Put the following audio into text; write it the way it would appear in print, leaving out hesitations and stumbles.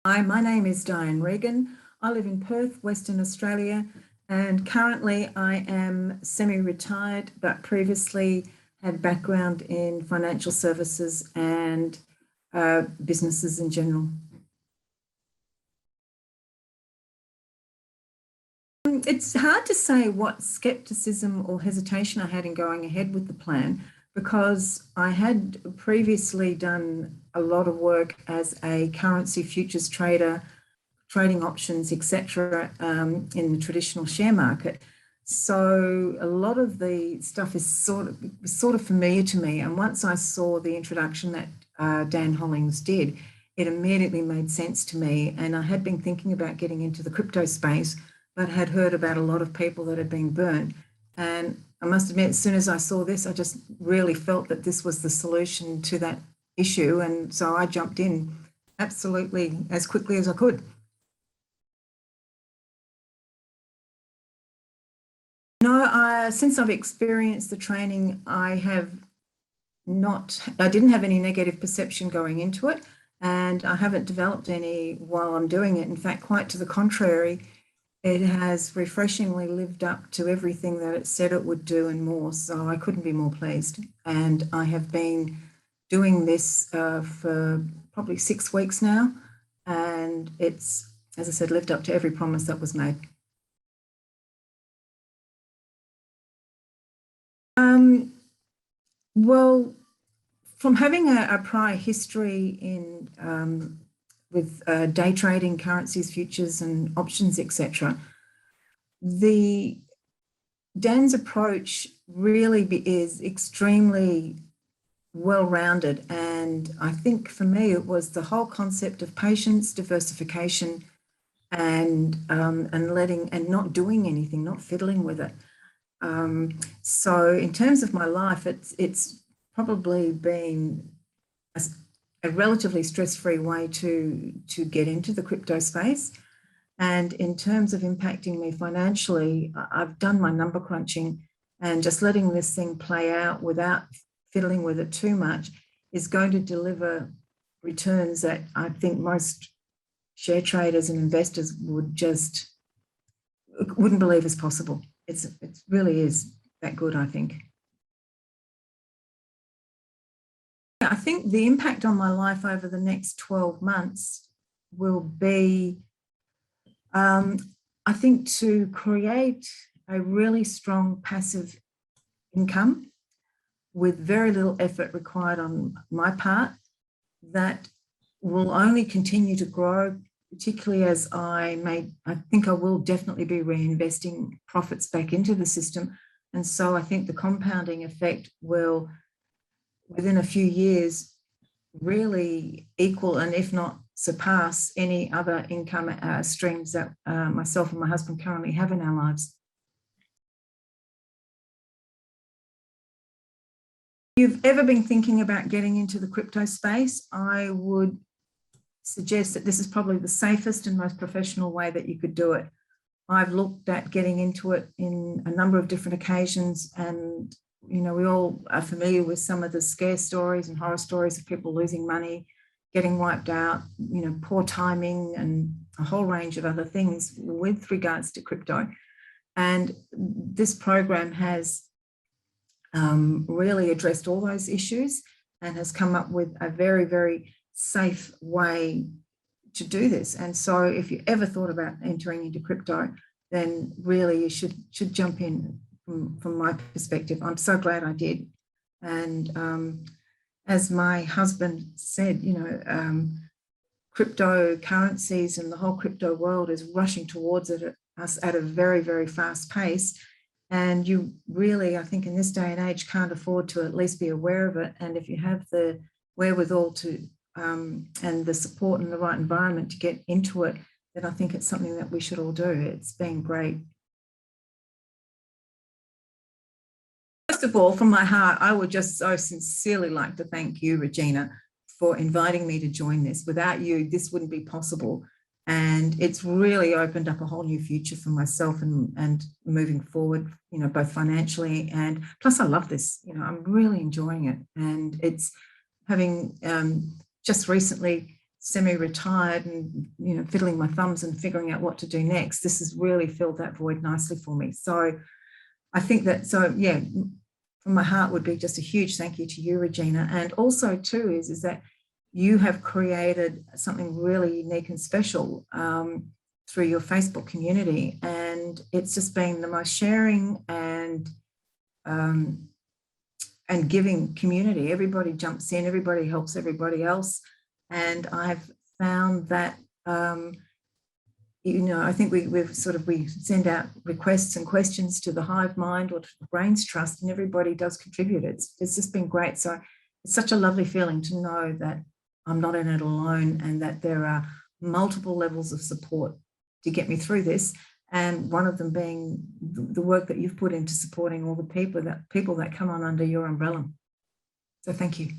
Hi, my name is Diane Regan. I live in Perth, Western Australia, and currently I am semi-retired, but previously had background in financial services and businesses in general. It's hard to say what skepticism or hesitation I had in going ahead with the plan, because I had previously done a lot of work as a currency futures trader, trading options, etc., in the traditional share market. So a lot of the stuff is sort of familiar to me. And once I saw the introduction that Dan Hollings did, it immediately made sense to me. And I had been thinking about getting into the crypto space, but had heard about a lot of people that had been burnt. And I must admit, as soon as I saw this, I just really felt that this was the solution to that issue. And so I jumped in absolutely as quickly as I could. No, since I've experienced the training, I didn't have any negative perception going into it, and I haven't developed any while I'm doing it. In fact, quite to the contrary, it has refreshingly lived up to everything that it said it would do and more. So I couldn't be more pleased. And I have been doing this for probably 6 weeks now, and it's, as I said, lived up to every promise that was made. Well, from having a prior history in with day trading, currencies, futures, and options, etc., Dan's approach really is extremely well-rounded, and I think for me it was the whole concept of patience, diversification, and not doing anything, not fiddling with it. So in terms of my life, it's probably been a relatively stress-free way to get into the crypto space. And in terms of impacting me financially, I've done my number crunching, and just letting this thing play out without fiddling with it too much is going to deliver returns that I think most share traders and investors wouldn't believe is possible. It really is that good, I think. I think the impact on my life over the next 12 months will be, I think, to create a really strong passive income with very little effort required on my part, that will only continue to grow, particularly as I think I will definitely be reinvesting profits back into the system. And so I think the compounding effect will, within a few years, really equal, and if not surpass, any other income streams that myself and my husband currently have in our lives. If you've ever been thinking about getting into the crypto space, I would suggest that this is probably the safest and most professional way that you could do it. I've looked at getting into it in a number of different occasions, and we all are familiar with some of the scare stories and horror stories of people losing money, getting wiped out, poor timing, and a whole range of other things with regards to crypto. And this program has really addressed all those issues and has come up with a very, very safe way to do this. And so if you ever thought about entering into crypto, then really you should jump in from my perspective. I'm so glad I did. And as my husband said, cryptocurrencies and the whole crypto world is rushing towards us at a very, very fast pace. And you really, I think in this day and age, can't afford to at least be aware of it. And if you have the wherewithal to and the support and the right environment to get into it, then I think it's something that we should all do. It's been great. First of all, from my heart, I would just so sincerely like to thank you, Regina, for inviting me to join this. Without you, this wouldn't be possible. And it's really opened up a whole new future for myself and moving forward, both financially, and plus I love this, I'm really enjoying it. And it's having just recently semi-retired and, you know, fiddling my thumbs and figuring out what to do next, this has really filled that void nicely for me. So I think that, so yeah, from my heart would be just a huge thank you to you, Regina. And also too is that you have created something really unique and special through your Facebook community. And it's just been the most sharing and giving community. Everybody jumps in, everybody helps everybody else. And I've found that, you know, I think we send out requests and questions to the Hive Mind or to the Brains Trust, and everybody does contribute. It's just been great. So it's such a lovely feeling to know that I'm not in it alone and that there are multiple levels of support to get me through this. And one of them being the work that you've put into supporting all the people that come on under your umbrella. So thank you.